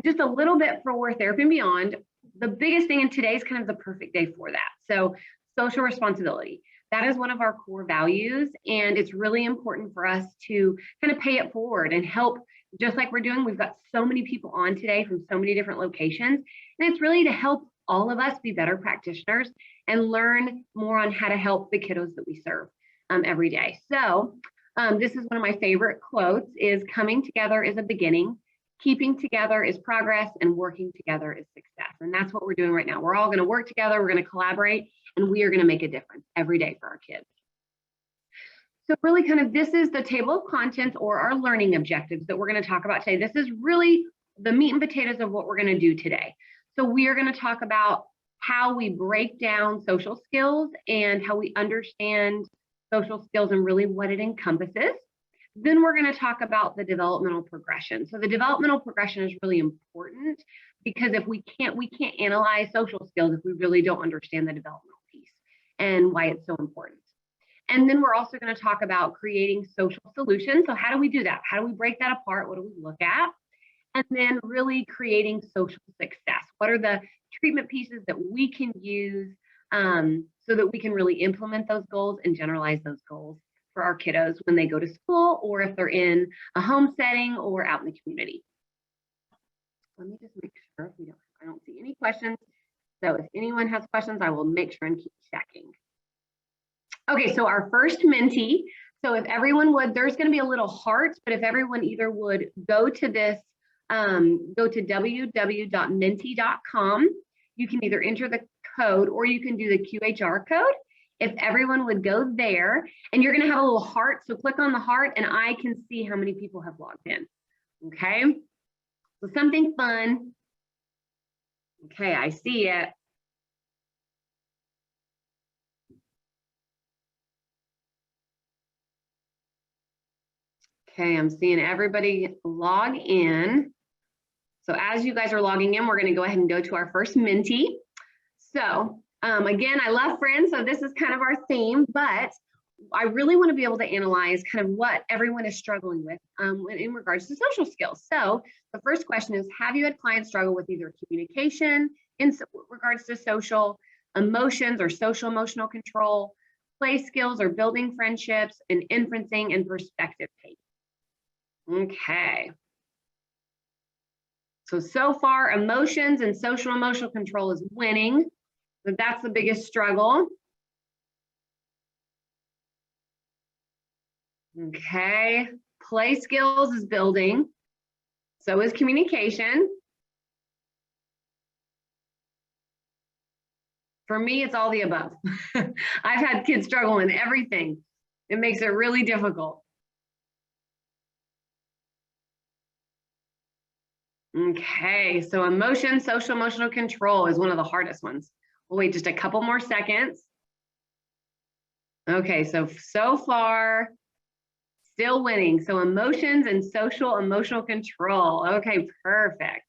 just a little bit for Therapy and Beyond. The biggest thing in today is kind of the perfect day for that. So social responsibility. That is one of our core values, and it's really important for us to kind of pay it forward and help, just like we're doing. We've got so many people on today from so many different locations, and it's really to help all of us be better practitioners and learn more on how to help the kiddos that we serve every day. So this is one of my favorite quotes, is coming together is a beginning, keeping together is progress, and working together is success. And that's what we're doing right now. We're all going to work together, we're going to collaborate, and we are going to make a difference every day for our kids. So really kind of this is the table of contents, or our learning objectives that we're going to talk about today. This is really the meat and potatoes of what we're going to do today. So we are going to talk about how we break down social skills and how we understand social skills and really what it encompasses. Then we're going to talk about the developmental progression. So the developmental progression is really important, because if we can't analyze social skills if we really don't understand the developmental piece and why it's so important. And then we're also going to talk about creating social solutions. So how do we do that? How do we break that apart? What do we look at? And then really creating social success. What are the treatment pieces that we can use so that we can really implement those goals and generalize those goals for our kiddos when they go to school, or if they're in a home setting or out in the community. Let me just make sure I don't see any questions. So if anyone has questions, I will make sure and keep checking. Okay, so our first mentee. So if everyone would, there's going to be a little heart, but if everyone either would go to this, go to www.mentee.com. You can either enter the code or you can do the QHR code. If everyone would go there, and you're going to have a little heart, so click on the heart and I can see how many people have logged in. Okay, so something fun. Okay, I see it. Okay, I'm seeing everybody log in. So as you guys are logging in, we're going to go ahead and go to our first mentee. So again, I love friends, so this is kind of our theme, but I really want to be able to analyze kind of what everyone is struggling with in regards to social skills. So the first question is, have you had clients struggle with either communication in regards to social, emotions or social emotional control, play skills or building friendships, and inferencing and perspective taking? Okay. So far, emotions and social emotional control is winning, but that's the biggest struggle. Okay, play skills is building. So is communication. For me, it's all the above. I've had kids struggle in everything. It makes it really difficult. Okay, so emotion, social emotional control is one of the hardest ones. We'll wait just a couple more seconds. Okay, so far, still winning. So emotions and social emotional control. Okay, perfect.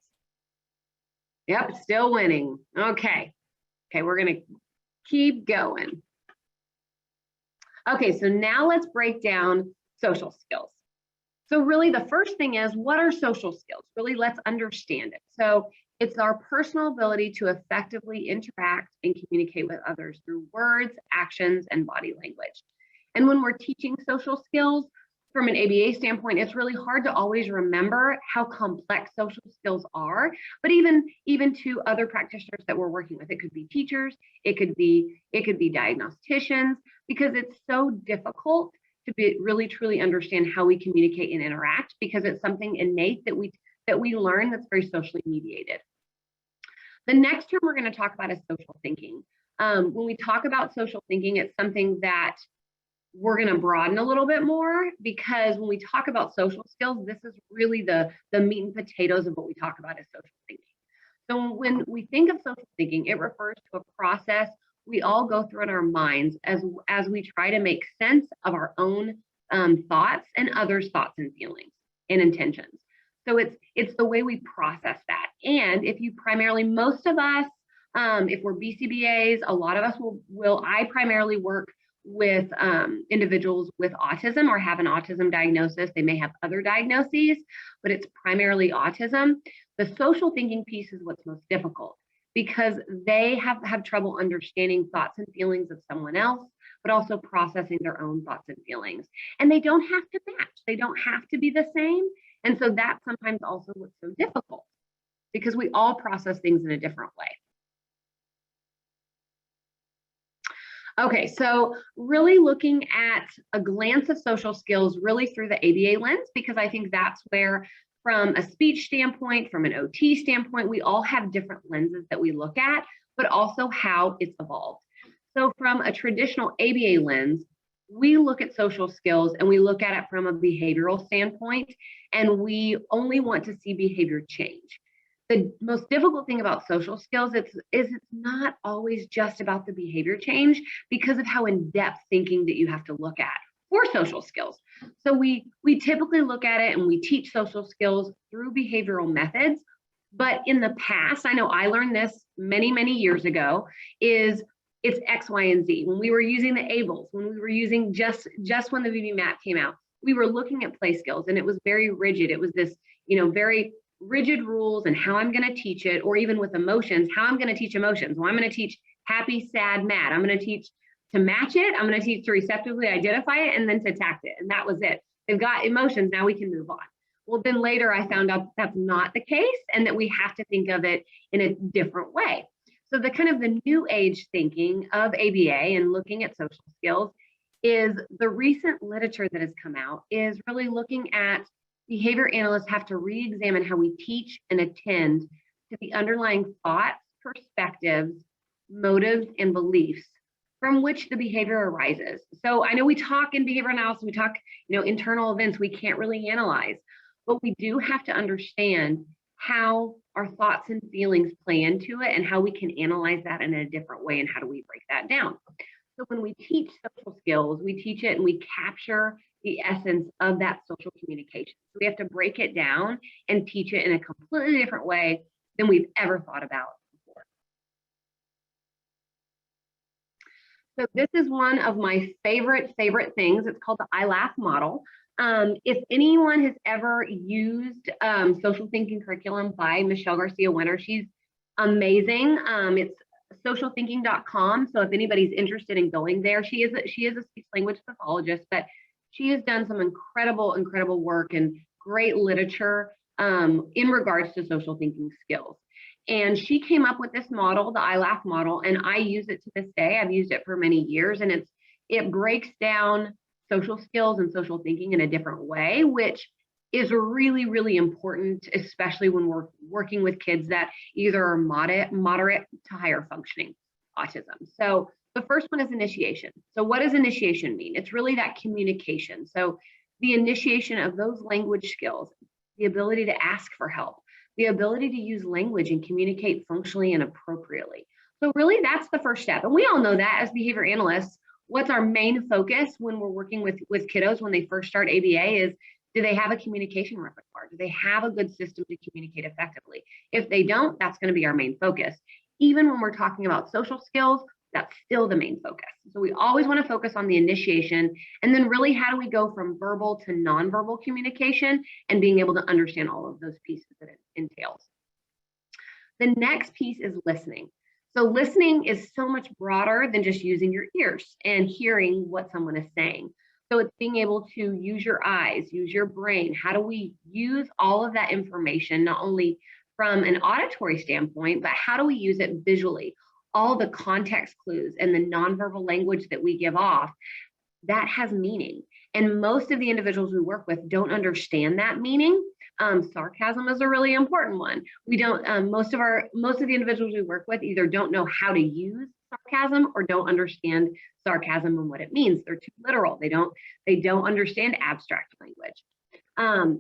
Yep, still winning. Okay, we're gonna keep going. Okay, so now let's break down social skills. So really the first thing is, what are social skills? Really, let's understand it. So it's our personal ability to effectively interact and communicate with others through words, actions, and body language. And when we're teaching social skills from an ABA standpoint, it's really hard to always remember how complex social skills are, but even to other practitioners that we're working with, it could be teachers, it could be diagnosticians, because it's so difficult to really truly understand how we communicate and interact, because it's something innate that we learn that's very socially mediated. The next term we're going to talk about is social thinking. When we talk about social thinking, it's something that we're going to broaden a little bit more, because when we talk about social skills, this is really the meat and potatoes of what we talk about as social thinking. So when we think of social thinking, it refers to a process we all go through in our minds as we try to make sense of our own thoughts and others' thoughts and feelings and intentions. So it's the way we process that. And if you primarily, most of us, if we're BCBAs, a lot of us I primarily work with individuals with autism or have an autism diagnosis. They may have other diagnoses, but it's primarily autism. The social thinking piece is what's most difficult because they have trouble understanding thoughts and feelings of someone else, but also processing their own thoughts and feelings. And they don't have to match, they don't have to be the same. And so that's sometimes also what's so difficult because we all process things in a different way. Okay, so really looking at a glance of social skills really through the ABA lens, because I think that's where, from a speech standpoint, from an OT standpoint, we all have different lenses that we look at, but also how it's evolved. So from a traditional ABA lens, we look at social skills and we look at it from a behavioral standpoint, and we only want to see behavior change. The most difficult thing about social skills is it's not always just about the behavior change because of how in-depth thinking that you have to look at for social skills. So we typically look at it and we teach social skills through behavioral methods. But in the past, I know I learned this many, many years ago, is it's X, Y, and Z. When we were using the ABLES, when we were using just when the VB-MAT came out, we were looking at play skills and it was very rigid. It was this, very rigid rules and how I'm going to teach it, or even with emotions, how I'm going to teach emotions. Well, I'm going to teach happy, sad, mad. I'm going to teach to match it. I'm going to teach to receptively identify it and then to tact it. And that was it. They've got emotions. Now we can move on. Well, then later I found out that's not the case and that we have to think of it in a different way. So the kind of the new age thinking of ABA and looking at social skills is the recent literature that has come out is really looking at behavior analysts have to re-examine how we teach and attend to the underlying thoughts, perspectives, motives, and beliefs from which the behavior arises. So I know we talk in behavior analysis, we talk, internal events we can't really analyze, but we do have to understand how our thoughts and feelings play into it and how we can analyze that in a different way and how do we break that down. So when we teach social skills, we teach it and we capture the essence of that social communication. So we have to break it down and teach it in a completely different way than we've ever thought about before. So this is one of my favorite things. It's called the I Laugh model. If anyone has ever used social thinking curriculum by Michelle Garcia Winter, she's amazing. It's socialthinking.com. So if anybody's interested in going there, she is a speech language pathologist, but she has done some incredible work and great literature in regards to social thinking skills. And she came up with this model, the I Laugh model, and I use it to this day. I've used it for many years, and it breaks down social skills and social thinking in a different way, which is really, really important, especially when we're working with kids that either are moderate to higher functioning autism. So the first one is initiation. So what does initiation mean? It's really that communication. So the initiation of those language skills, the ability to ask for help, the ability to use language and communicate functionally and appropriately. So really that's the first step. And we all know that as behavior analysts, what's our main focus when we're working with kiddos when they first start ABA is, do they have a communication repertoire? Do they have a good system to communicate effectively? If they don't, that's going to be our main focus. Even when we're talking about social skills, that's still the main focus. So we always want to focus on the initiation, and then really how do we go from verbal to nonverbal communication and being able to understand all of those pieces that it entails. The next piece is listening. So listening is so much broader than just using your ears and hearing what someone is saying. So it's being able to use your eyes, use your brain. How do we use all of that information, not only from an auditory standpoint, but how do we use it visually? All the context clues and the nonverbal language that we give off, that has meaning. And most of the individuals we work with don't understand that meaning. Sarcasm is a really important one. We don't, most of the individuals we work with either don't know how to use sarcasm or don't understand sarcasm and what it means. They're too literal. They don't understand abstract language.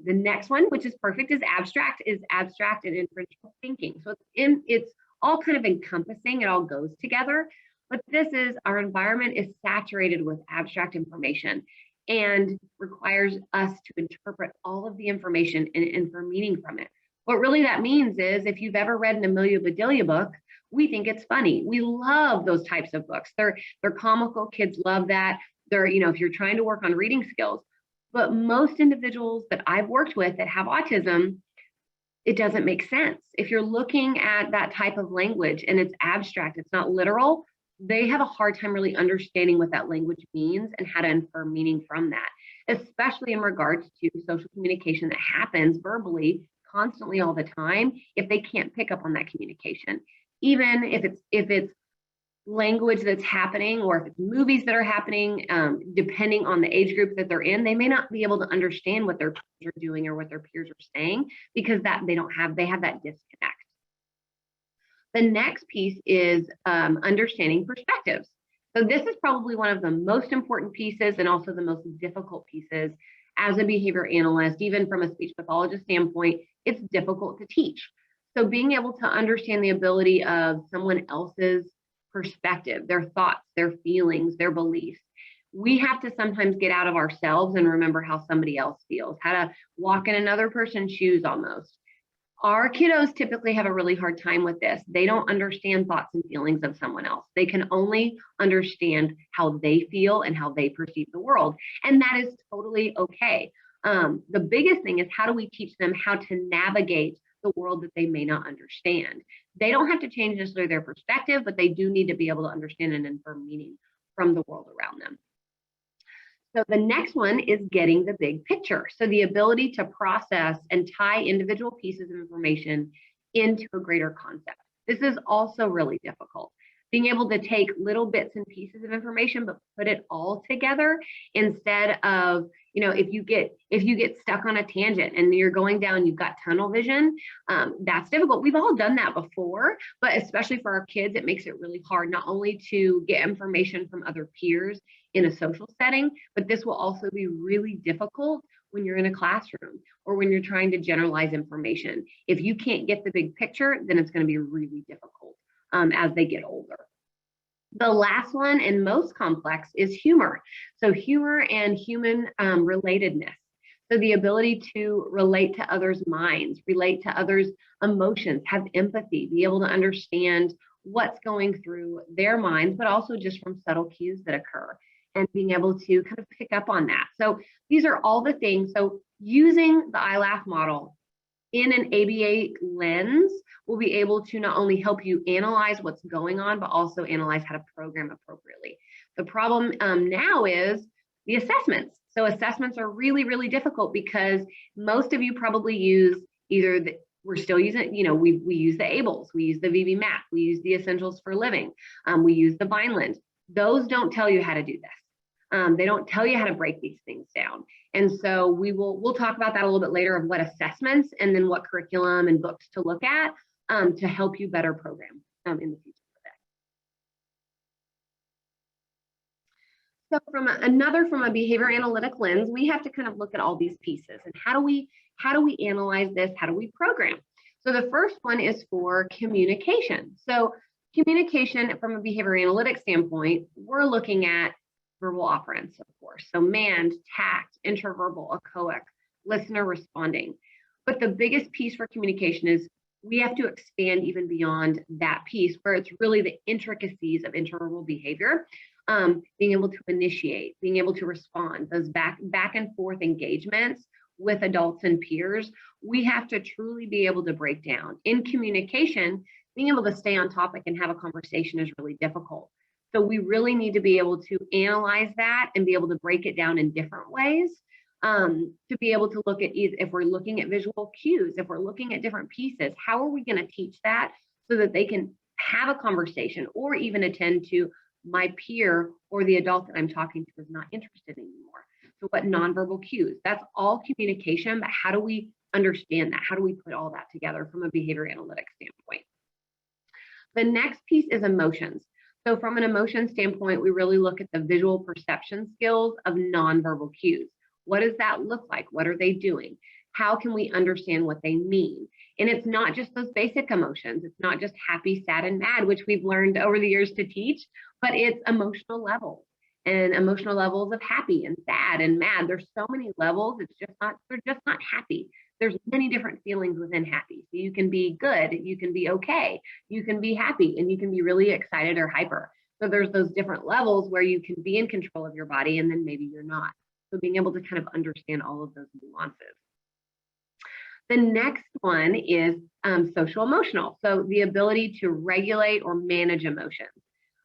The next one, which is perfect, is abstract and inferential thinking. So it's all kind of encompassing, it all goes together. But this is, our environment is saturated with abstract information and requires us to interpret all of the information and infer meaning from it. What really that means is, if you've ever read an Amelia Bedelia book, we think it's funny. We love those types of books. They're comical, kids love that. They're, if you're trying to work on reading skills. But most individuals that I've worked with that have autism, it doesn't make sense. If you're looking at that type of language and it's abstract, it's not literal, they have a hard time really understanding what that language means and how to infer meaning from that, especially in regards to social communication that happens verbally constantly all the time. If they can't pick up on that communication, even if it's language that's happening, or if it's movies that are happening, depending on the age group that they're in, they may not be able to understand what their peers are doing or what their peers are saying, because that they have that disconnect. The next piece is understanding perspectives. So this is probably one of the most important pieces and also the most difficult pieces as a behavior analyst. Even from a speech pathologist standpoint, it's difficult to teach. So being able to understand the ability of someone else's perspective, their thoughts, their feelings, their beliefs. We have to sometimes get out of ourselves and remember how somebody else feels, how to walk in another person's shoes almost. Our kiddos typically have a really hard time with this. They don't understand thoughts and feelings of someone else. They can only understand how they feel and how they perceive the world. And that is totally okay. The biggest thing is, how do we teach them how to navigate the world that they may not understand? They don't have to change necessarily their perspective, but they do need to be able to understand and infer meaning from the world around them. So the next one is getting the big picture. So the ability to process and tie individual pieces of information into a greater concept. This is also really difficult. Being able to take little bits and pieces of information, but put it all together, instead of, if you get stuck on a tangent and you're going down, you've got tunnel vision, that's difficult. We've all done that before, but especially for our kids, it makes it really hard, not only to get information from other peers in a social setting, but this will also be really difficult when you're in a classroom or when you're trying to generalize information. If you can't get the big picture, then it's going to be really difficult as they get older. The last one and most complex is humor. So humor and human relatedness. So the ability to relate to others' minds, relate to others' emotions, have empathy, be able to understand what's going through their minds, but also just from subtle cues that occur, and being able to kind of pick up on that. So these are all the things. So using the ILAF model in an ABA lens will be able to not only help you analyze what's going on, but also analyze how to program appropriately. The problem now is the assessments. So assessments are really, really difficult, because most of you probably use we're still using, we use the ABLES, we use the VB Math, we use the Essentials for Living, we use the Vineland. Those don't tell you how to do this. They don't tell you how to break these things down. And so we'll talk about that a little bit later, of what assessments and then what curriculum and books to look at to help you better program in the future. So from a behavior analytic lens, we have to kind of look at all these pieces and how do we analyze this? How do we program? So the first one is for communication. So communication from a behavior analytic standpoint, we're looking at verbal operants, of course. So mand, tact, interverbal, echoic, listener responding. But the biggest piece for communication is we have to expand even beyond that piece, where it's really the intricacies of interverbal behavior, being able to initiate, being able to respond, those back and forth engagements with adults and peers. We have to truly be able to break down. In communication, being able to stay on topic and have a conversation is really difficult. So we really need to be able to analyze that and be able to break it down in different ways, to be able to look at, if we're looking at visual cues, if we're looking at different pieces, how are we going to teach that so that they can have a conversation or even attend to my peer or the adult that I'm talking to is not interested anymore. So what nonverbal cues? That's all communication, but how do we understand that? How do we put all that together from a behavior analytics standpoint? The next piece is emotions. So from an emotion standpoint, we really look at the visual perception skills of nonverbal cues. What does that look like? What are they doing? How can we understand what they mean? And it's not just those basic emotions. It's not just happy, sad, and mad, which we've learned over the years to teach, but it's emotional levels and emotional levels of happy and sad and mad. There's so many levels. They're just not happy. There's many different feelings within happy. So you can be good, you can be okay, you can be happy, and you can be really excited or hyper. So there's those different levels where you can be in control of your body and then maybe you're not. So being able to kind of understand all of those nuances. The next one is social emotional. So the ability to regulate or manage emotions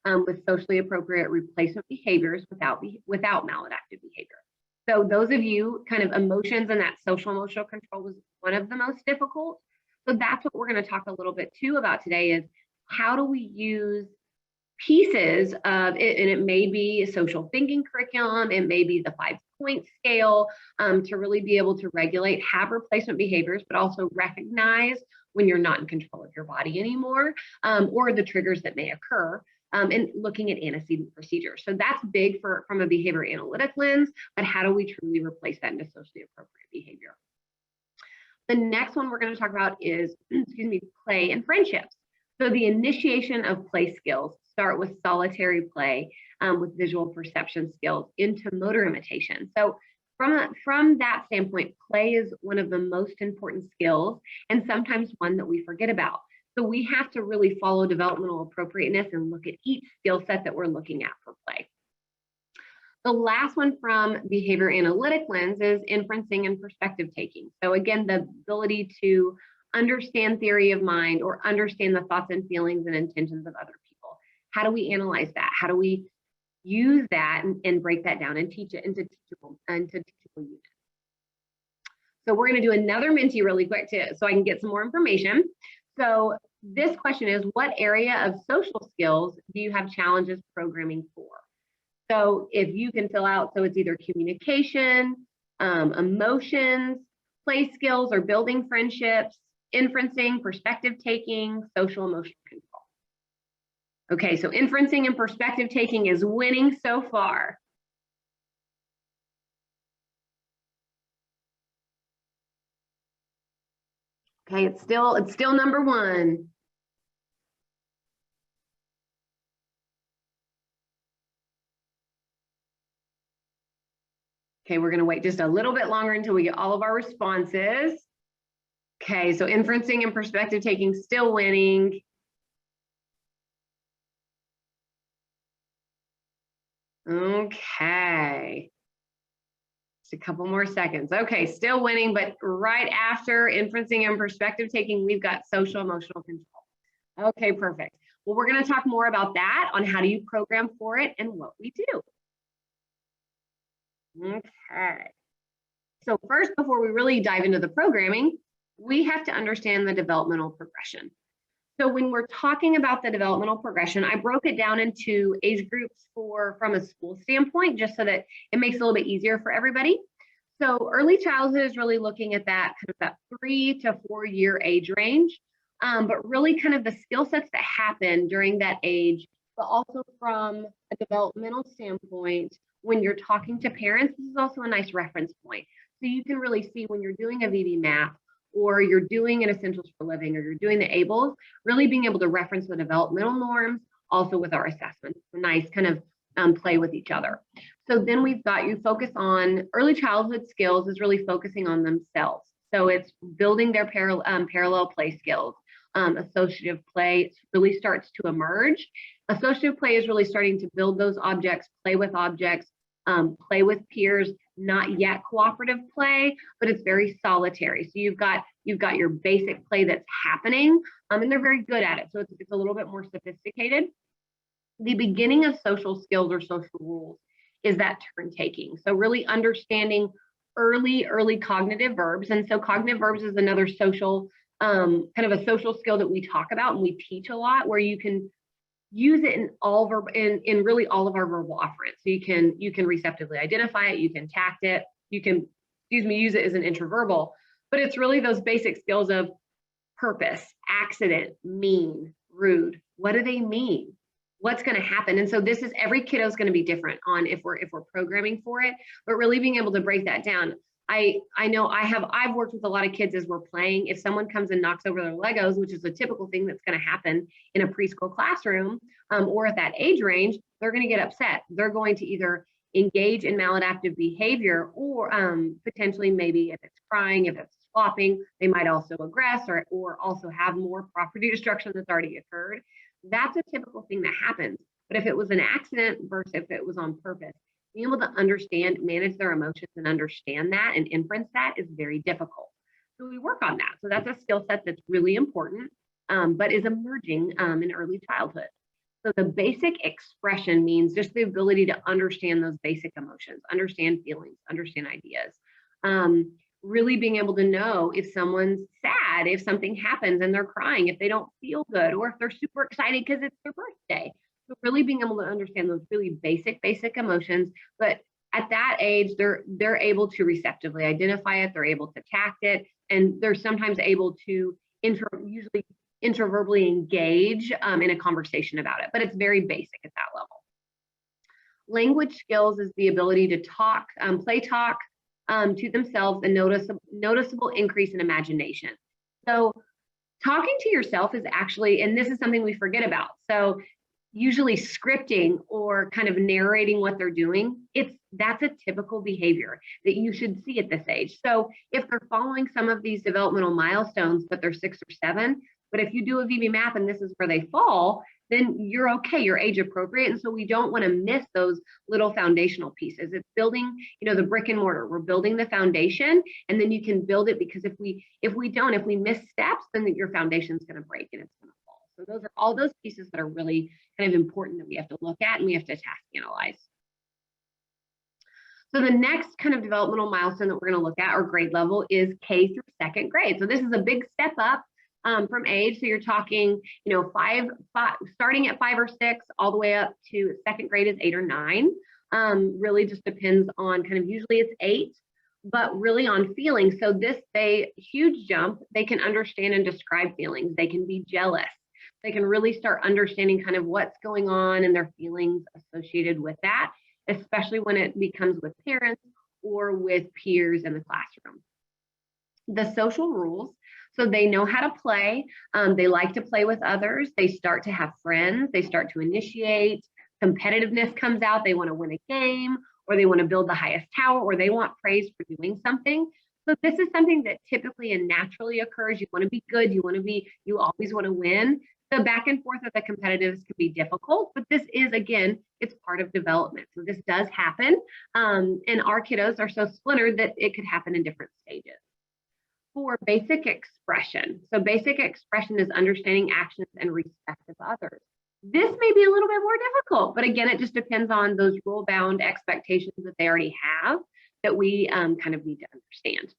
with socially appropriate replacement behaviors without maladaptive behavior. So those of you kind of emotions and that social emotional control was one of the most difficult. So that's what we're going to talk a little bit too about today is how do we use pieces of it, and it may be a social thinking curriculum, it may be the 5-point scale to really be able to regulate, have replacement behaviors, but also recognize when you're not in control of your body anymore or the triggers that may occur. And looking at antecedent procedures. So that's big from a behavior analytic lens, but how do we truly replace that into socially appropriate behavior? The next one we're going to talk about is, play and friendships. So the initiation of play skills start with solitary play with visual perception skills into motor imitation. So from that standpoint, play is one of the most important skills and sometimes one that we forget about. So we have to really follow developmental appropriateness and look at each skill set that we're looking at for play. The last one from behavior analytic lens is inferencing and perspective taking. So again, the ability to understand theory of mind or understand the thoughts and feelings and intentions of other people. How do we analyze that? How do we use that and break that down and teach it into teachable units? So we're going to do another mentee really quick too, so I can get some more information. So this question is, what area of social skills do you have challenges programming for? So if you can fill out, so it's either communication, emotions, play skills or building friendships, inferencing, perspective taking, social emotional control. Okay, so inferencing and perspective taking is winning so far. Okay, it's still number one. Okay, we're going to wait just a little bit longer until we get all of our responses. Okay, so inferencing and perspective taking still winning. Okay. Just a couple more seconds. Okay, still winning, but right after inferencing and perspective taking, we've got social emotional control. Okay, perfect. Well, we're going to talk more about that on how do you program for it and what we do. Okay. So first, before we really dive into the programming, we have to understand the developmental progression. So when we're talking about the developmental progression, I broke it down into age groups from a school standpoint, just so that it makes it a little bit easier for everybody. So early childhood is really looking at that kind of that 3 to 4 year age range, but really kind of the skill sets that happen during that age, but also from a developmental standpoint, when you're talking to parents, this is also a nice reference point. So you can really see when you're doing a VB map or you're doing an Essentials for Living or you're doing the ABLES, really being able to reference the developmental norms also with our assessments. Nice kind of play with each other. So then we've got you focus on early childhood skills is really focusing on themselves. So it's building their parallel play skills. Associative play really starts to emerge. Associative play is really starting to build those objects, play with peers, not yet cooperative play, but it's very solitary. So you've got your basic play that's happening, and they're very good at it. So it's a little bit more sophisticated. The beginning of social skills or social rules is that turn taking. So really understanding early cognitive verbs. And so cognitive verbs is another social, kind of a social skill that we talk about and we teach a lot, where you can use it in really all of our verbal offerants. So you can receptively identify it, you can tact it, you can, use it as an intraverbal, but it's really those basic skills of purpose, accident, mean, rude. What do they mean? What's going to happen? And so this is, every kiddo is going to be different on if we're programming for it, but really being able to break that down. I know I've worked with a lot of kids as we're playing. If someone comes and knocks over their Legos, which is a typical thing that's going to happen in a preschool classroom or at that age range, they're going to get upset. They're going to either engage in maladaptive behavior or potentially maybe if it's crying, if it's flopping, they might also aggress or also have more property destruction that's already occurred. That's a typical thing that happens. But if it was an accident versus if it was on purpose, being able to understand, manage their emotions and understand that and inference that is very difficult. So we work on that. So that's a skill set that's really important, but is emerging in early childhood. So the basic expression means just the ability to understand those basic emotions, understand feelings, understand ideas. Really being able to know if someone's sad, if something happens and they're crying, if they don't feel good, or if they're super excited because it's their birthday. So really being able to understand those really basic emotions, but at that age, they're able to receptively identify it, they're able to tact it, and they're sometimes able to usually interverbally engage in a conversation about it, but it's very basic at that level. Language skills is the ability to talk, play talk to themselves, and noticeable increase in imagination. So talking to yourself is actually, and this is something we forget about. So usually scripting or kind of narrating what they're doing, that's a typical behavior that you should see at this age. So if they're following some of these developmental milestones, but they're 6 or 7, but if you do a VB math and this is where they fall, then you're okay, you're age appropriate. And so we don't want to miss those little foundational pieces. It's building, the brick and mortar. We're building the foundation, and then you can build it, because if we miss steps, then your foundation is going to break and it's going to fall. So those are all those pieces that are really kind of important that we have to look at and we have to task analyze. So the next kind of developmental milestone that we're going to look at, or grade level, is K through 2nd grade. So this is a big step up from age. So you're talking, starting at 5 or 6, all the way up to 2nd grade is 8 or 9. Really just depends on usually it's 8, but really on feelings. So huge jump. They can understand and describe feelings. They can be jealous. They can really start understanding kind of what's going on and their feelings associated with that, especially when it becomes with parents or with peers in the classroom. The social rules. So they know how to play. They like to play with others. They start to have friends. They start to initiate. Competitiveness comes out. They want to win a game, or they want to build the highest tower, or they want praise for doing something. So this is something that typically and naturally occurs. You want to be good. You always want to win. The back and forth of the competitiveness can be difficult, but this is, again, it's part of development. So this does happen. And our kiddos are so splintered that it could happen in different stages. For basic expression. So basic expression is understanding actions and respect of others. This may be a little bit more difficult, but again, it just depends on those rule-bound expectations that they already have that we kind of need to understand.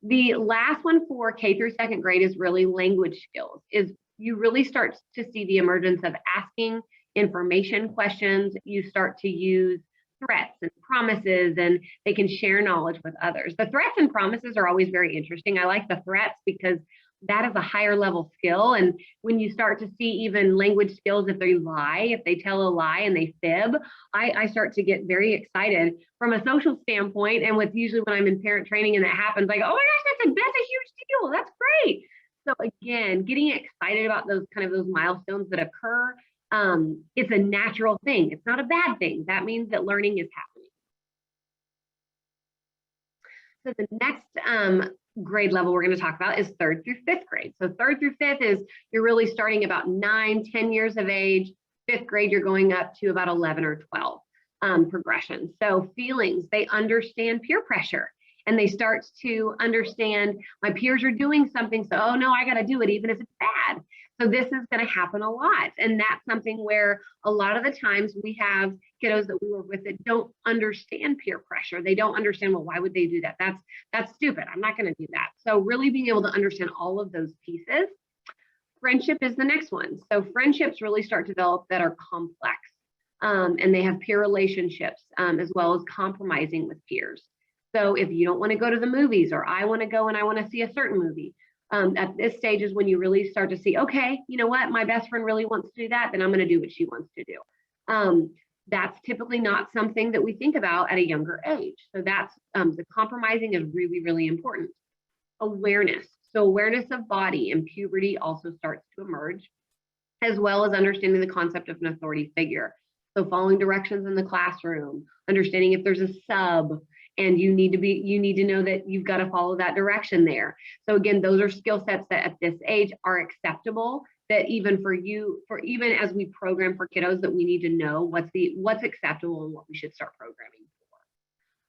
The last one for K through 2nd grade is really language skills. You really start to see the emergence of asking information questions. You start to use threats and promises, and they can share knowledge with others. The threats and promises are always very interesting. I like the threats because that is a higher level skill. And when you start to see even language skills, if they tell a lie and they fib, I start to get very excited from a social standpoint. And with usually when I'm in parent training and that happens, like, oh my gosh, that's a huge deal. That's great. So again, getting excited about those milestones that occur, it's a natural thing. It's not a bad thing. That means that learning is happening. So the next grade level we're going to talk about is 3rd through 5th grade. So 3rd through 5th is you're really starting about 9, 10 years of age. 5th grade, you're going up to about 11 or 12 progression. So feelings, they understand peer pressure. And they start to understand my peers are doing something. So, oh no, I got to do it even if it's bad. So this is going to happen a lot. And that's something where a lot of the times we have kiddos that we work with that don't understand peer pressure. They don't understand, well, why would they do that? That's stupid. I'm not going to do that. So really being able to understand all of those pieces. Friendship is the next one. So friendships really start to develop that are complex. And they have peer relationships as well as compromising with peers. So if you don't want to go to the movies, or I want to go and I want to see a certain movie, at this stage is when you really start to see, okay, you know what, my best friend really wants to do that, then I'm going to do what she wants to do. That's typically not something that we think about at a younger age. So that's the compromising is really, really important. Awareness. So awareness of body and puberty also starts to emerge, as well as understanding the concept of an authority figure. So following directions in the classroom, understanding if there's a sub, and you need to know that you've got to follow that direction there. So again, those are skill sets that at this age are acceptable, that even even as we program for kiddos, that we need to know what's acceptable and what we should start programming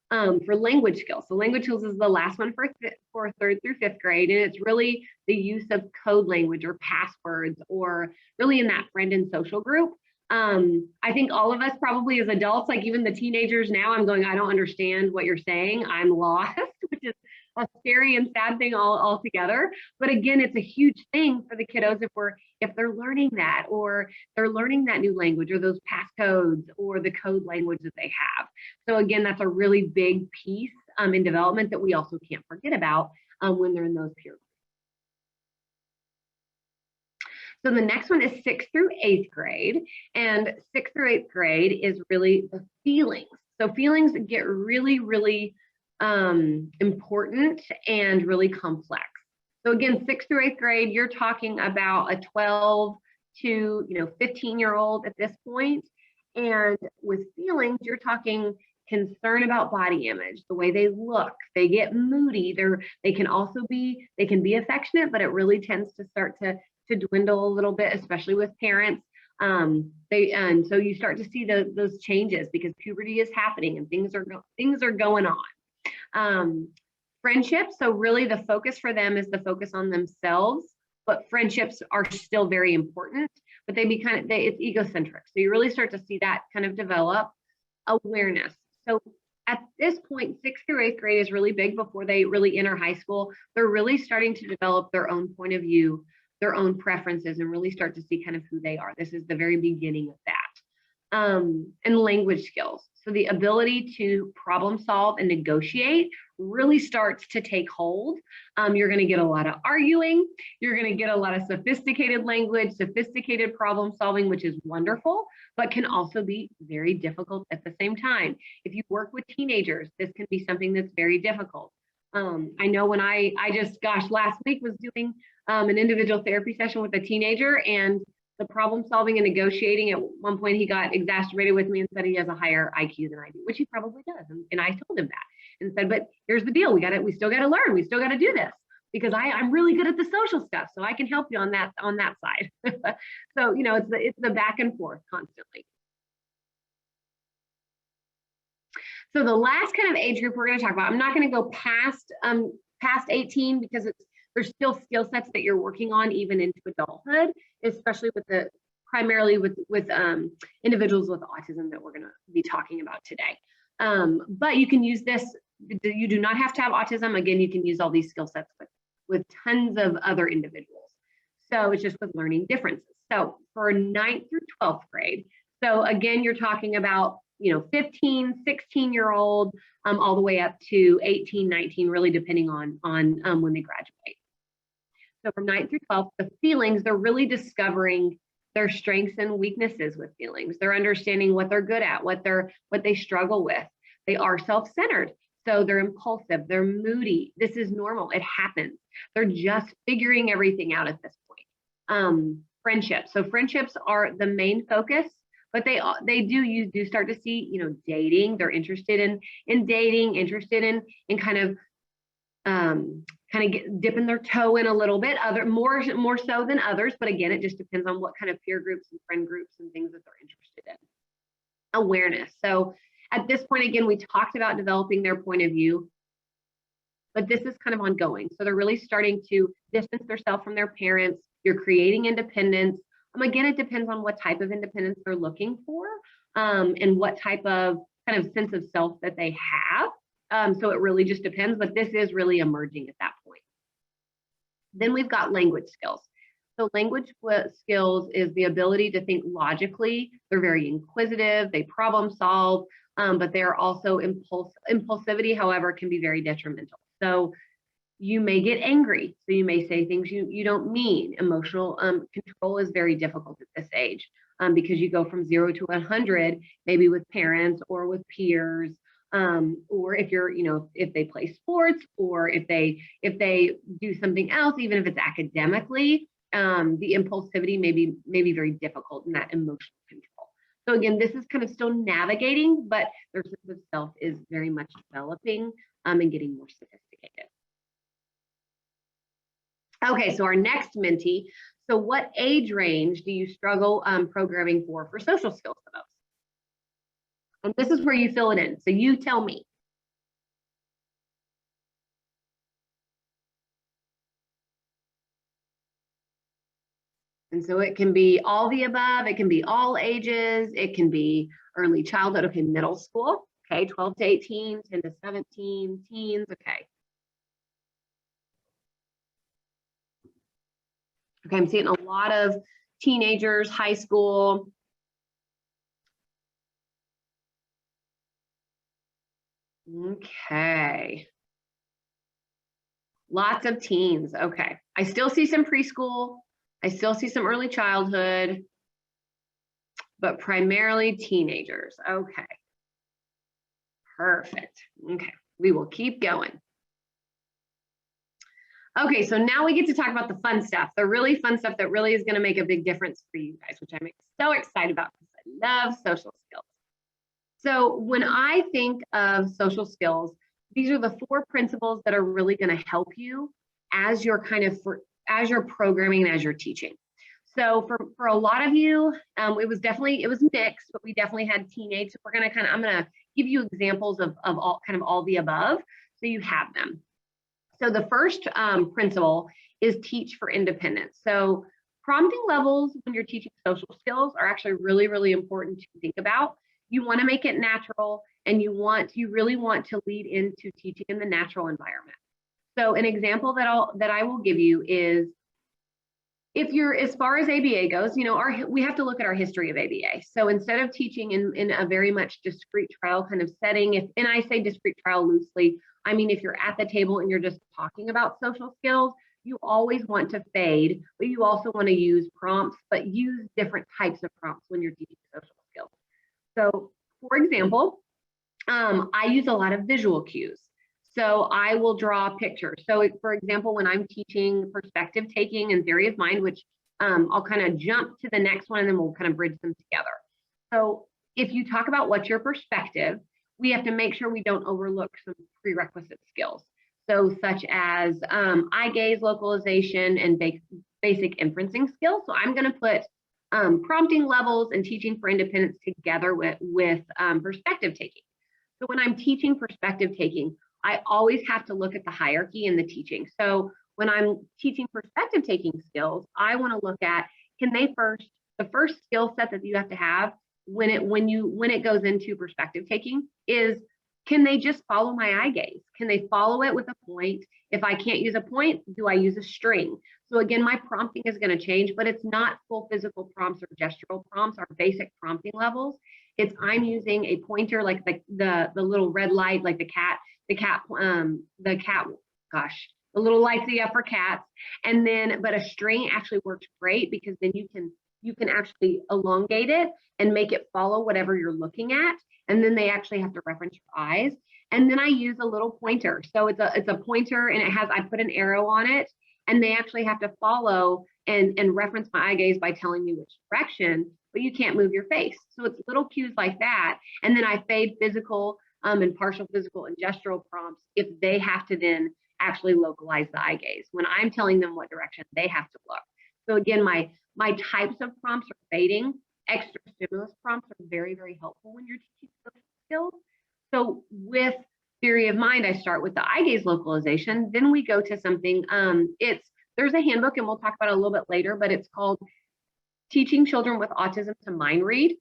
for language skills. So language skills is the last one for third through fifth grade. And it's really the use of code language or passwords, or really in that friend and social group. I think all of us probably as adults, like even the teenagers now, I'm going, I don't understand what you're saying. I'm lost, which is a scary and sad thing all together. But again, it's a huge thing for the kiddos if they're learning that, or they're learning that new language, or those passcodes, or the code language that they have. So again, that's a really big piece in development that we also can't forget about when they're in those peer groups. So the next one is 6th through 8th grade, and 6th through 8th grade is really the feelings. So feelings get really, really important and really complex. So again, 6th through 8th grade, you're talking about a 12 to 15-year-old at this point. And with feelings, you're talking concern about body image, the way they look, they get moody. They can be affectionate, but it really tends to start to dwindle a little bit, especially with parents. And so you start to see those changes because puberty is happening and things are going on. Friendships, so really the focus for them is the focus on themselves, but friendships are still very important, but it's egocentric. So you really start to see that kind of develop. Awareness. So at this point, 6th through 8th grade is really big before they really enter high school. They're really starting to develop their own point of view, their own preferences, and really start to see kind of who they are. This is the very beginning of that. And language skills. So the ability to problem solve and negotiate really starts to take hold. You're going to get a lot of arguing. You're going to get a lot of sophisticated language, sophisticated problem solving, which is wonderful, but can also be very difficult at the same time. If you work with teenagers, this can be something that's very difficult. I know when I last week was doing an individual therapy session with a teenager, and the problem solving and negotiating, at one point he got exacerbated with me and said he has a higher IQ than I do, which he probably does. And I told him that and said, but here's the deal. We still got to learn. We still got to do this because I'm really good at the social stuff. So I can help you on that side. So, it's the back and forth constantly. So the last kind of age group we're going to talk about, I'm not going to go past 18 because there's still skill sets that you're working on even into adulthood, especially primarily with individuals with autism that we're going to be talking about today. But you can use this. You do not have to have autism. Again, you can use all these skill sets with tons of other individuals. So it's just with learning differences. So for 9th through 12th grade. So again, you're talking about 15, 16-year-old, all the way up to 18, 19, really depending on when they graduate. So from 9th through 12th, the feelings, they're really discovering their strengths and weaknesses with feelings. They're understanding what they're good at, what they struggle with. They are self-centered. So they're impulsive, they're moody. This is normal, it happens. They're just figuring everything out at this point. Friendships. So friendships are the main focus, but you do start to see, dating. They're interested in dating, interested in kind of dipping their toe in a little bit, more so than others. But again, it just depends on what kind of peer groups and friend groups and things that they're interested in. Awareness. So at this point, again, we talked about developing their point of view, but this is kind of ongoing. So they're really starting to distance themselves from their parents. You're creating independence. Again, it depends on what type of independence they're looking for and what type of kind of sense of self that they have. So it really just depends, but this is really emerging at that point. Then we've got language skills. So language skills is the ability to think logically. They're very inquisitive, they problem solve, but they're also impulsivity, however, can be very detrimental. So you may get angry. So you may say things you don't mean. Emotional control is very difficult at this age because you go from 0 to 100, maybe with parents or with peers, or if they play sports or if they do something else, even if it's academically, the impulsivity may be very difficult in that emotional control. So again, this is kind of still navigating, but their sense of self is very much developing and getting more sophisticated. Okay, so our next mentee. So what age range do you struggle programming for social skills the most? And this is where you fill it in. So you tell me. And so it can be all the above, it can be all ages, it can be early childhood, okay, middle school, okay, 12 to 18, 10 to 17, teens, okay. Okay, I'm seeing a lot of teenagers, high school. Okay. Lots of teens, okay. I still see some preschool, I still see some early childhood, but primarily teenagers, okay. Perfect, okay, we will keep going. Okay, so now we get to talk about the fun stuff, the really fun stuff that really is gonna make a big difference for you guys, which I'm so excited about because I love social skills. So when I think of social skills, these are the 4 principles that are really gonna help you as you're as you're programming and as you're teaching. So for a lot of you, it was mixed, but we definitely had teenage. So I'm gonna give you examples of all the above, so you have them. So the first principle is teach for independence. So prompting levels when you're teaching social skills are actually really, really important to think about. You want to make it natural, and you really want to lead into teaching in the natural environment. So an example that I will give you is, if you're, as far as ABA goes, we have to look at our history of ABA. So instead of teaching in a very much discrete trial kind of setting, and I say discrete trial loosely, I mean, if you're at the table and you're just talking about social skills, you always want to fade, but you also want to use prompts, but use different types of prompts when you're teaching social skills. So for example, I use a lot of visual cues. So I will draw pictures. So for example, when I'm teaching perspective taking and theory of mind, which I'll kind of jump to the next one and then we'll kind of bridge them together. So if you talk about what's your perspective, we have to make sure we don't overlook some prerequisite skills. So such as eye gaze localization and basic inferencing skills. So I'm going to put prompting levels and teaching for independence together with perspective taking. So when I'm teaching perspective taking, I always have to look at the hierarchy in the teaching. So when I'm teaching perspective taking skills, I want to look at, the first skill set that you have to have when it goes into perspective taking is, can they just follow my eye gaze? Can they follow it with a point? If I can't use a point, do I use a string? So again, my prompting is going to change, but it's not full physical prompts or gestural prompts, our basic prompting levels. It's I'm using a pointer, like the little red light, like the little lights that you have for cats. And then, but a string actually works great, because then you can actually elongate it and make it follow whatever you're looking at. And then they actually have to reference your eyes. And then I use a little pointer. So it's a pointer, and I put an arrow on it, and they actually have to follow and reference my eye gaze by telling me which direction, but you can't move your face. So it's little cues like that. And then I fade physical and partial physical and gestural prompts if they have to then actually localize the eye gaze when I'm telling them what direction they have to look. So again, my types of prompts are fading. Extra stimulus prompts are very, very helpful when you're teaching social skills. So with theory of mind, I start with the eye gaze localization. Then we go to something, there's a handbook, and we'll talk about it a little bit later, but it's called Teaching Children with Autism to Mind Read.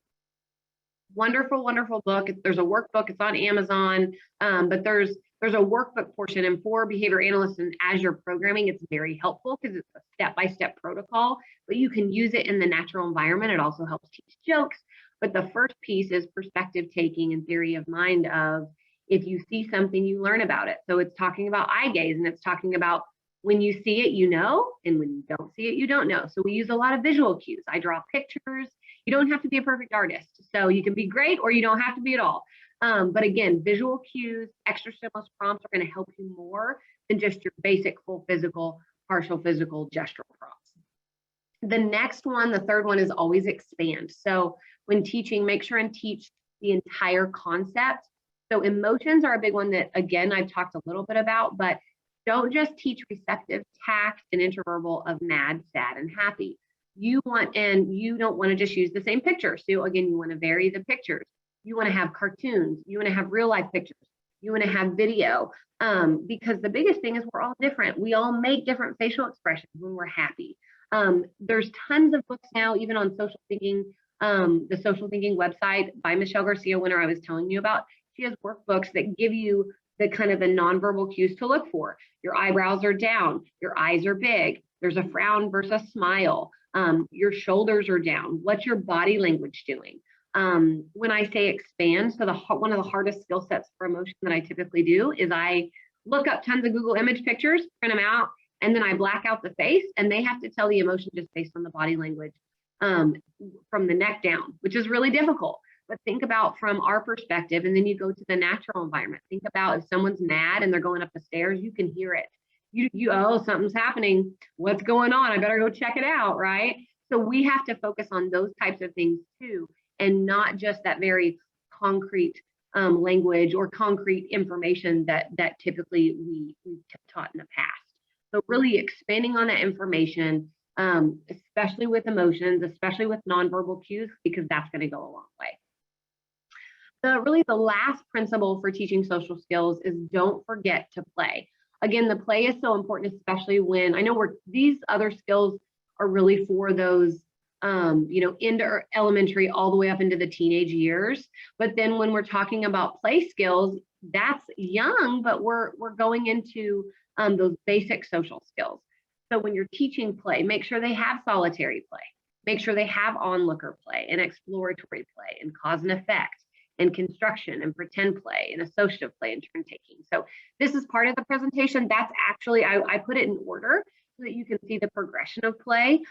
Wonderful, wonderful book. There's a workbook, it's on Amazon, but there's a workbook portion, and for behavior analysts and as you're programming, it's very helpful because it's a step-by-step protocol, but you can use it in the natural environment. It also helps teach jokes. But the first piece is perspective taking and theory of mind of, if you see something, you learn about it. So it's talking about eye gaze, and it's talking about when you see it, you know, and when you don't see it, you don't know. So we use a lot of visual cues. I draw pictures. You don't have to be a perfect artist. So you can be great, or you don't have to be at all. But again, visual cues, extra stimulus prompts are going to help you more than just your basic full physical, partial physical, gestural prompts. The next one, the third one, is always expand. So when teaching, make sure and teach the entire concept. So emotions are a big one that, again, I've talked a little bit about, but don't just teach receptive, tact, and interverbal of mad, sad, and happy. You don't want to just use the same picture. So again, you want to vary the pictures. You want to have cartoons. You want to have real life pictures. You want to have video, because the biggest thing is we're all different. We all make different facial expressions when we're happy. There's tons of books now, even on social thinking, the social thinking website by Michelle Garcia Winner I was telling you about. She has workbooks that give you the kind of the nonverbal cues to look for. Your eyebrows are down, your eyes are big, there's a frown versus a smile, your shoulders are down. What's your body language doing? When I say expand, so one of the hardest skill sets for emotion that I typically do is I look up tons of Google image pictures, print them out, and then I black out the face, and they have to tell the emotion just based on the body language from the neck down, which is really difficult. But think about from our perspective, and then you go to the natural environment. Think about if someone's mad and they're going up the stairs, you can hear it. Oh, something's happening. What's going on? I better go check it out, right? So we have to focus on those types of things too, and not just that very concrete language or concrete information that typically we've taught in the past. So really expanding on that information, especially with emotions, especially with nonverbal cues, because that's going to go a long way. Really the last principle for teaching social skills is don't forget to play. Again, the play is so important, especially when I know these other skills are really for those into elementary all the way up into the teenage years. But then when we're talking about play skills, that's young, but we're going into those basic social skills. So when you're teaching play, make sure they have solitary play, make sure they have onlooker play and exploratory play and cause and effect and construction and pretend play and associative play and turn taking. So this is part of the presentation. That's actually, I put it in order so that you can see the progression of play.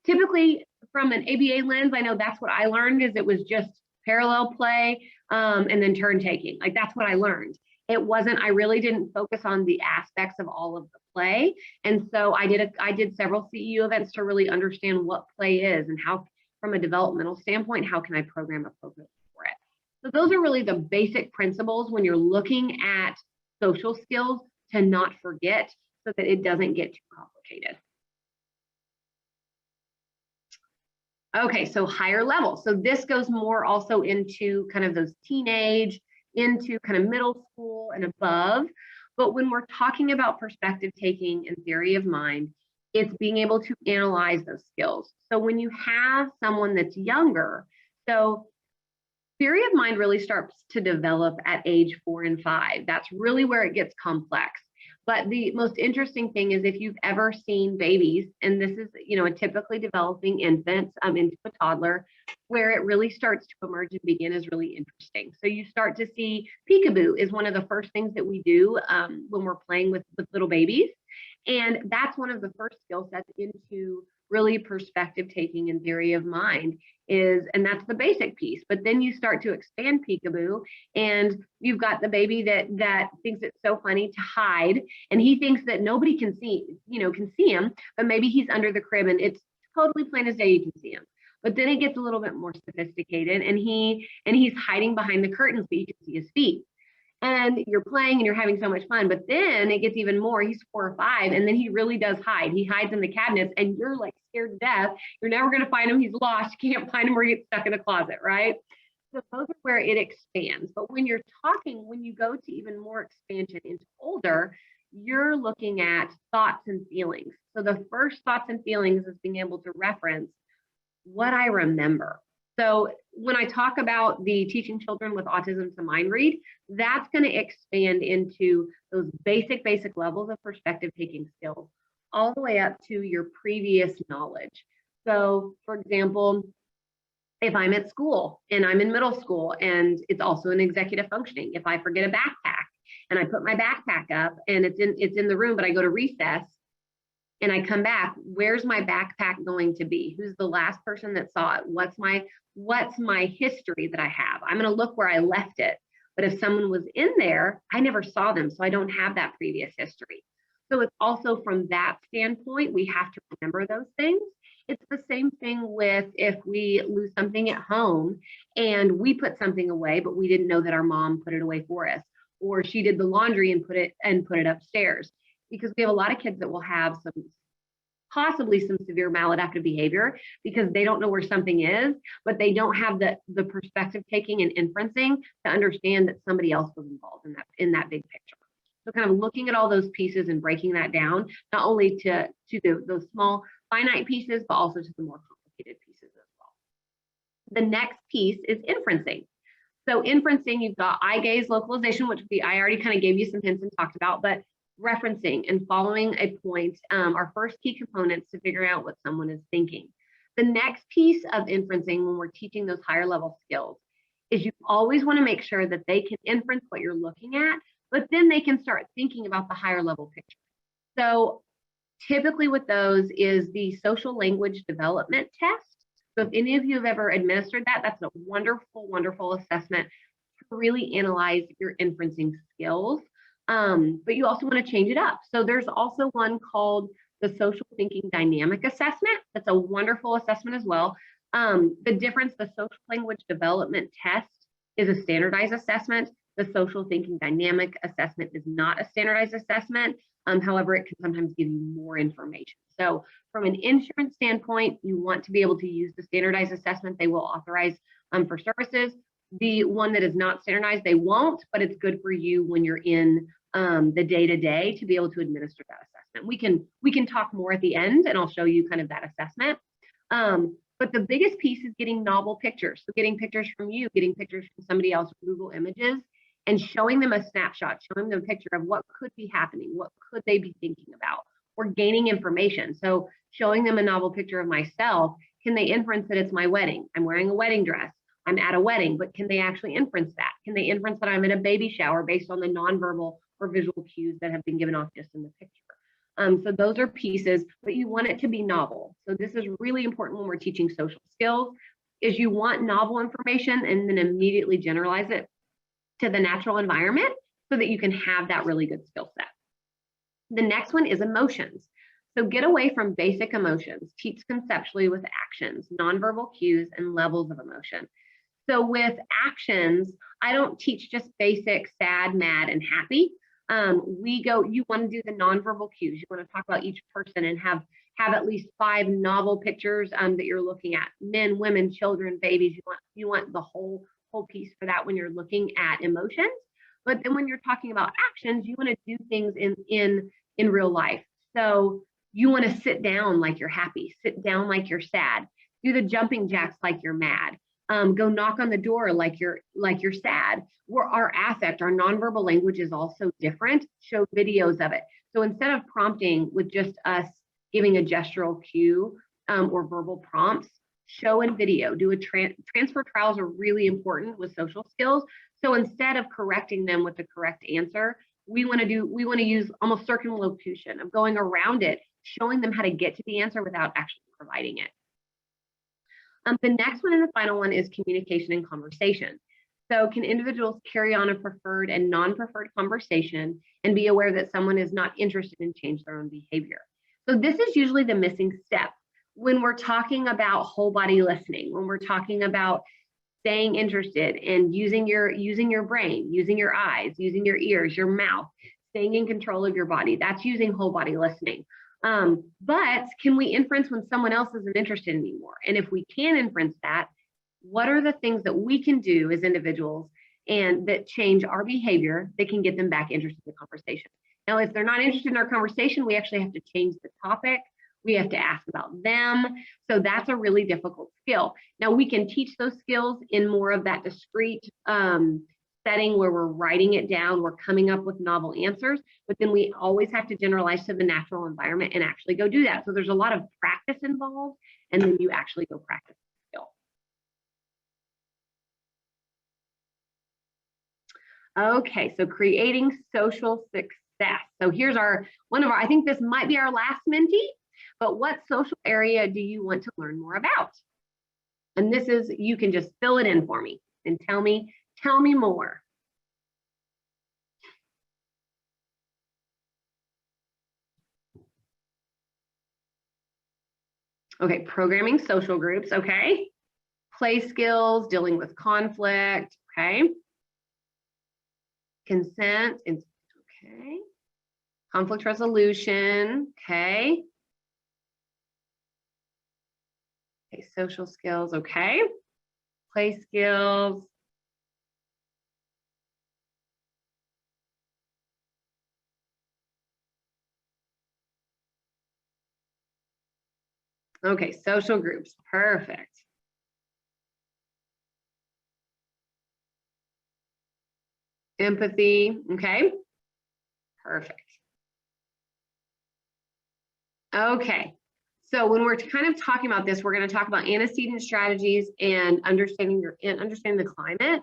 Typically from an ABA lens, I know that's what I learned is it was just parallel play and then turn taking. Like that's what I learned. It wasn't, I really didn't focus on the aspects of all of the play. And so I did several CEU events to really understand what play is and how, from a developmental standpoint, how can I program appropriately for it. So those are really the basic principles when you're looking at social skills to not forget so that it doesn't get too complicated. Okay, so higher level. So this goes more also into kind of those teenage, into kind of middle school and above. But when we're talking about perspective taking and theory of mind, it's being able to analyze those skills. So when you have someone that's younger, so theory of mind really starts to develop at age 4 and 5. That's really where it gets complex. But the most interesting thing is if you've ever seen babies, and this is, a typically developing infant into a toddler, where it really starts to emerge and begin is really interesting. So you start to see peekaboo is one of the first things that we do when we're playing with little babies. And that's one of the first skill sets into really perspective taking and theory of mind and that's the basic piece. But then you start to expand peekaboo and you've got the baby that thinks it's so funny to hide. And he thinks that nobody can see him, but maybe he's under the crib and it's totally plain as day, you can see him. But then it gets a little bit more sophisticated and he's hiding behind the curtains, but you can see his feet. And you're playing and you're having so much fun, but then it gets even more. He's 4 or 5, and then he really does hide. He hides in the cabinets, and you're like scared to death. You're never going to find him. He's lost. You can't find him or he gets stuck in a closet, right? So those are where it expands. But when you're talking, when you go to even more expansion into older, you're looking at thoughts and feelings. So the first thoughts and feelings is being able to reference what I remember. So when I talk about the teaching children with autism to mind read, that's going to expand into those basic levels of perspective taking skills, all the way up to your previous knowledge. So for example, if I'm at school and I'm in middle school and it's also an executive functioning, if I forget a backpack and I put my backpack up and it's in the room, but I go to recess and I come back, where's my backpack going to be? Who's the last person that saw it? What's my history that I have? I'm going to look where I left it. But if someone was in there, I never saw them, so I don't have that previous history. So it's also from that standpoint, we have to remember those things. It's the same thing with if we lose something at home and we put something away, but we didn't know that our mom put it away for us, or she did the laundry and put it upstairs. Because we have a lot of kids that will have possibly some severe maladaptive behavior because they don't know where something is, but they don't have the perspective taking and inferencing to understand that somebody else was involved in that big picture. So kind of looking at all those pieces and breaking that down, not only to those small finite pieces, but also to the more complicated pieces as well. The next piece is inferencing. So inferencing, you've got eye gaze localization, which I already kind of gave you some hints and talked about, but referencing and following a point are first key components to figure out what someone is thinking. The next piece of inferencing when we're teaching those higher level skills is you always want to make sure that they can inference what you're looking at, but then they can start thinking about the higher level picture. So typically with those is the social language development test. So if any of you have ever administered that, that's a wonderful, wonderful assessment to really analyze your inferencing skills. But you also want to change it up. So there's also one called the social thinking dynamic assessment. That's a wonderful assessment as well. The difference, the social language development test is a standardized assessment. The social thinking dynamic assessment is not a standardized assessment. However, it can sometimes give you more information. So from an insurance standpoint, you want to be able to use the standardized assessment. They will authorize for services. The one that is not standardized, they won't, but it's good for you when you're in the day-to-day to be able to administer that assessment. We can talk more at the end, and I'll show you kind of that assessment. But the biggest piece is getting novel pictures. So getting pictures from you, getting pictures from somebody else, Google Images, and showing them a snapshot, showing them a picture of what could be happening, what could they be thinking about, or gaining information. So showing them a novel picture of myself, can they inference that it's my wedding? I'm wearing a wedding dress. I'm at a wedding, but can they actually inference that? Can they inference that I'm in a baby shower based on the nonverbal or visual cues that have been given off just in the picture? So those are pieces, but you want it to be novel. So this is really important when we're teaching social skills, is you want novel information and then immediately generalize it to the natural environment so that you can have that really good skill set. The next one is emotions. So get away from basic emotions, teach conceptually with actions, nonverbal cues, and levels of emotion. So with actions, I don't teach just basic sad, mad, and happy. You want to do the nonverbal cues. You want to talk about each person and have at least 5 novel pictures that you're looking at. Men, women, children, babies. You want the whole piece for that when you're looking at emotions. But then when you're talking about actions, you want to do things in real life. So you want to sit down like you're happy, sit down like you're sad, do the jumping jacks like you're mad, go knock on the door like you're sad. Where our affect, our nonverbal language is also different. Show videos of it. So instead of prompting with just us giving a gestural cue or verbal prompts, show and video. Do a transfer trials are really important with social skills. So instead of correcting them with the correct answer, we want to use almost circumlocution of going around it, showing them how to get to the answer without actually providing it. The next one and the final one is communication and conversation. So can individuals carry on a preferred and non-preferred conversation and be aware that someone is not interested in change their own behavior? So this is usually the missing step when we're talking about whole body listening, when we're talking about staying interested and using your brain, using your eyes, using your ears, your mouth, staying in control of your body. That's using whole body listening. But can we inference when someone else isn't interested anymore? And if we can inference that, what are the things that we can do as individuals and that change our behavior that can get them back interested in the conversation? Now, if they're not interested in our conversation, we actually have to change the topic. We have to ask about them. So that's a really difficult skill. Now, we can teach those skills in more of that discrete setting where we're writing it down, we're coming up with novel answers, but then we always have to generalize to the natural environment and actually go do that. So there's a lot of practice involved, and then you actually go practice the skill. Okay, so creating social success. So here's I think this might be our last mentee, but what social area do you want to learn more about? And this is, you can just fill it in for me and tell me more. Okay, programming social groups, okay. Play skills, dealing with conflict, okay. Consent, okay. Conflict resolution, okay. Okay, social skills, okay. Play skills. Okay, social groups, perfect. Empathy, okay, perfect. Okay, so when we're kind of talking about this, we're going to talk about antecedent strategies and understanding the climate.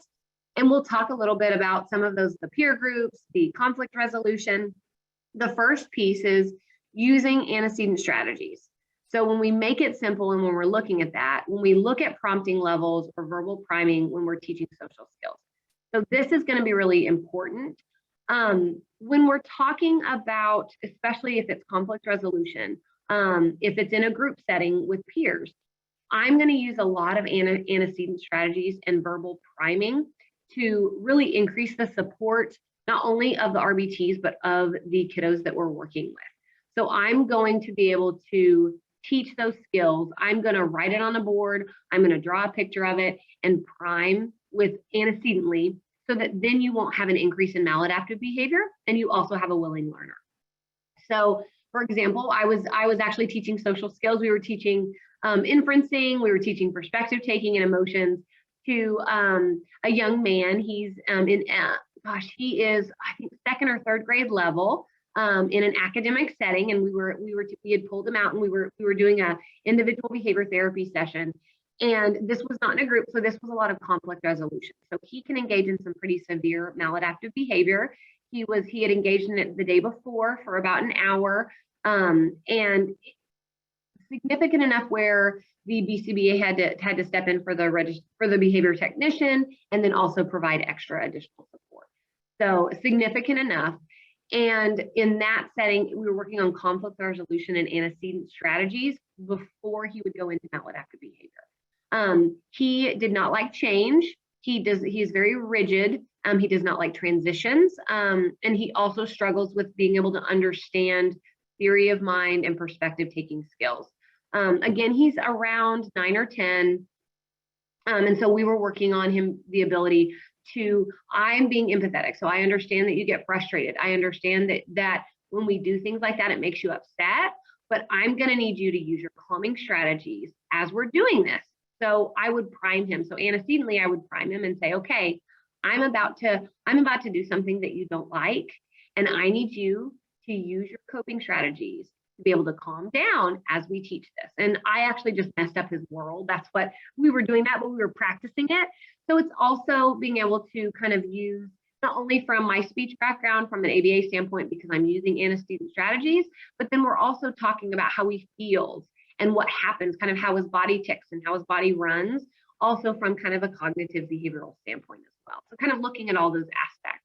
And we'll talk a little bit about some of those, the peer groups, the conflict resolution. The first piece is using antecedent strategies. So when we make it simple and when we're looking at that, when we look at prompting levels or verbal priming when we're teaching social skills. So this is going to be really important. When we're talking about, especially if it's conflict resolution, if it's in a group setting with peers, I'm going to use a lot of antecedent strategies and verbal priming to really increase the support, not only of the RBTs, but of the kiddos that we're working with. So I'm going to be able to teach those skills. I'm going to write it on the board. I'm going to draw a picture of it and prime with antecedently, so that then you won't have an increase in maladaptive behavior and you also have a willing learner. So for example, I was actually teaching social skills. We were teaching inferencing, we were teaching perspective taking and emotions to a young man. He's he is, I think, 2nd or 3rd grade level in an academic setting. And we had pulled him out and we were doing a individual behavior therapy session. And this was not in a group, so this was a lot of conflict resolution. So he can engage in some pretty severe maladaptive behavior. He had engaged in it the day before for about an hour, and significant enough where the BCBA had to step in for the behavior technician and then also provide extra additional support. So significant enough. And in that setting, we were working on conflict resolution and antecedent strategies before he would go into maladaptive behavior. He did not like change. He's very rigid. He does not like transitions. And he also struggles with being able to understand theory of mind and perspective taking skills. Again, he's around 9 or 10. And so we were working on him, the ability to, I'm being empathetic. So I understand that you get frustrated. I understand that when we do things like that, it makes you upset, but I'm going to need you to use your calming strategies as we're doing this. So I would prime him. So antecedently, I would prime him and say, okay, I'm about to do something that you don't like, and I need you to use your coping strategies to be able to calm down as we teach this. And I actually just messed up his world. That's what we were doing that, but we were practicing it. So it's also being able to kind of use, not only from my speech background, from an ABA standpoint, because I'm using antecedent strategies, but then we're also talking about how he feels and what happens, kind of how his body ticks and how his body runs, also from kind of a cognitive behavioral standpoint as well. So kind of looking at all those aspects.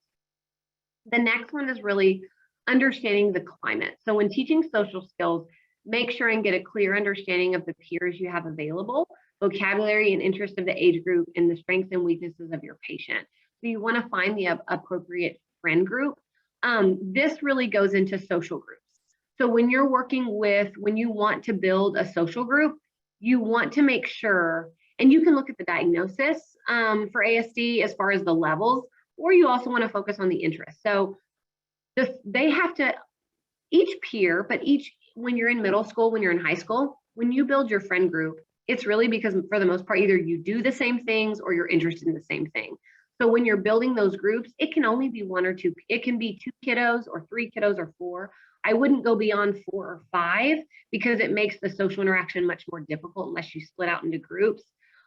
The next one is really understanding the climate. So when teaching social skills, make sure and get a clear understanding of the peers you have available, vocabulary and interest of the age group, and the strengths and weaknesses of your patient. So you want to find the appropriate friend group. This really goes into social groups. So when you're when you want to build a social group, you want to make sure, and you can look at the diagnosis for ASD as far as the levels, or you also want to focus on the interest. So they have to, each peer, but when you're in middle school, when you're in high school, when you build your friend group, it's really because for the most part, either you do the same things or you're interested in the same thing. So when you're building those groups, it can only be 1 or 2. It can be 2 kiddos or 3 kiddos or 4. I wouldn't go beyond 4 or 5 because it makes the social interaction much more difficult unless you split out into groups.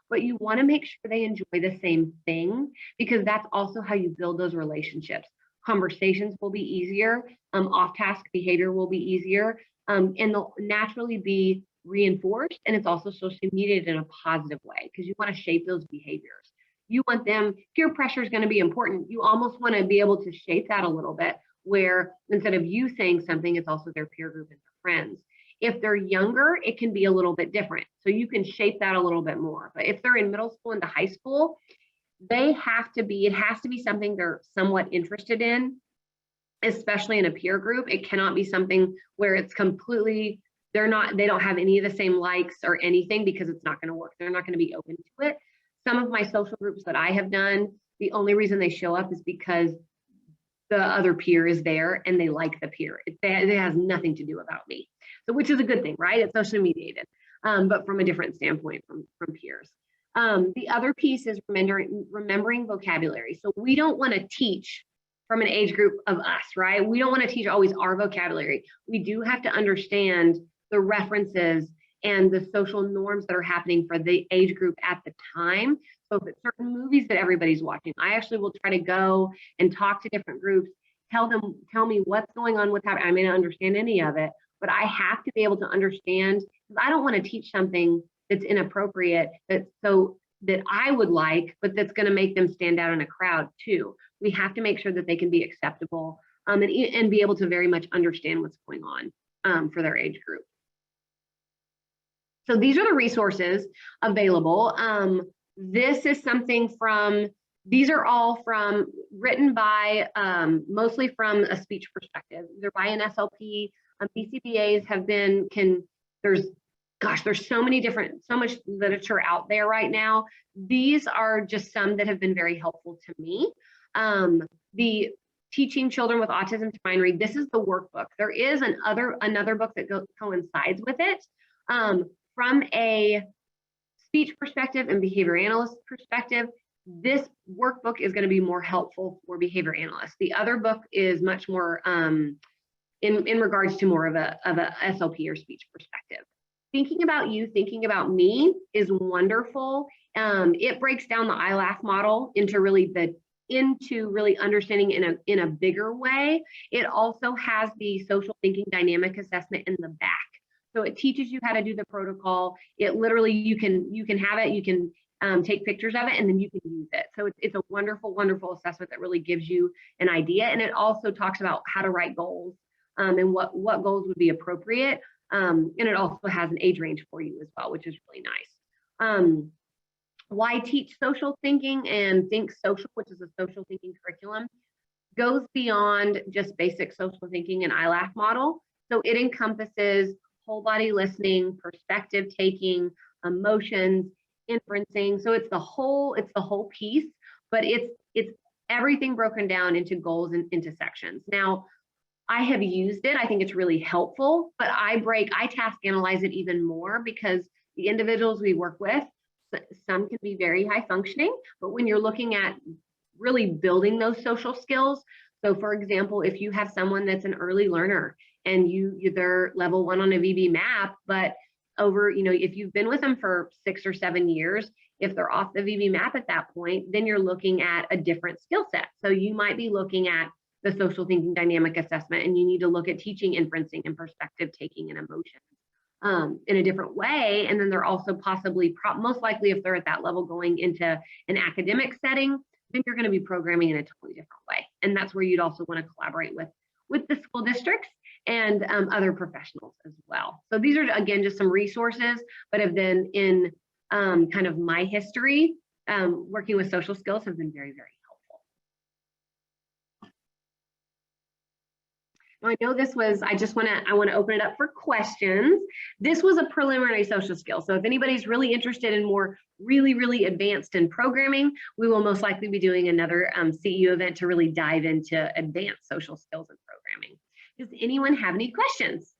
But you want to make sure they enjoy the same thing, because that's also how you build those relationships. Conversations will be easier. Off-task behavior will be easier, and they'll naturally be reinforced. And it's also socially mediated in a positive way, because you want to shape those behaviors. You want them, peer pressure is going to be important. You almost want to be able to shape that a little bit, where instead of you saying something, it's also their peer group and their friends. If they're younger, it can be a little bit different. So you can shape that a little bit more. But if they're in middle school into high school, it has to be something they're somewhat interested in, especially in a peer group. It cannot be something where it's completely, they don't have any of the same likes or anything, because it's not going to work. They're not going to be open to it. Some of my social groups that I have done, the only reason they show up is because the other peer is there and they like the peer. It has nothing to do about me. So, which is a good thing, right? It's socially mediated. but from a different standpoint from peers. The other piece is remembering vocabulary. So we don't want to teach from an age group of us, right? We don't want to teach always our vocabulary. We do have to understand the references and the social norms that are happening for the age group at the time. So if it's certain movies that everybody's watching, I actually will try to go and talk to different groups, tell me what's going on, what's happening. I may not understand any of it, but I have to be able to understand, because I don't want to teach something that's inappropriate, that I would like, but that's going to make them stand out in a crowd too. We have to make sure that they can be acceptable and be able to very much understand what's going on for their age group. So these are the resources available. This is something these are all written by, mostly from a speech perspective. They're by an SLP. BCBAs have been, there's so much literature out there right now. These are just some that have been very helpful to me. The Teaching Children with Autism to Mind Read, this is the workbook. There is another book that coincides with it. From a speech perspective and behavior analyst perspective, this workbook is going to be more helpful for behavior analysts. The other book is much more in regards to more of a SLP or speech perspective. Thinking About You, Thinking About Me is wonderful. It breaks down the ILAF model into really understanding in a bigger way. It also has the social thinking dynamic assessment in the back. So it teaches you how to do the protocol. It literally, you can have it, you can take pictures of it, and then you can use it. So it's a wonderful, wonderful assessment that really gives you an idea. And it also talks about how to write goals and what goals would be appropriate. And it also has an age range for you as well, which is really nice. Why Teach Social Thinking and Think Social, which is a social thinking curriculum, goes beyond just basic social thinking and ILAF model. So it encompasses whole body listening, perspective taking, emotions, inferencing. So it's the whole piece, but it's everything broken down into goals and into sections. Now, I have used it. I think it's really helpful, but I task analyze it even more, because the individuals we work with, some can be very high functioning, but when you're looking at really building those social skills. So for example, if you have someone that's an early learner and they're level 1 on a VB map, but if you've been with them for 6 or 7 years, if they're off the VB map at that point, then you're looking at a different skill set. So you might be looking at the social thinking dynamic assessment, and you need to look at teaching inferencing and perspective taking and emotion in a different way. And then they're also possibly, most likely, if they're at that level going into an academic setting, then you're going to be programming in a totally different way. And that's where you'd also want to collaborate with the school districts and other professionals as well. So these are, again, just some resources, but have been in kind of my history, working with social skills have been very, very helpful. Now I know this was, I want to open it up for questions. This was a preliminary social skill. So if anybody's really interested in more really advanced in programming, we will most likely be doing another CEU event to really dive into advanced social skills and programming. Does anyone have any questions?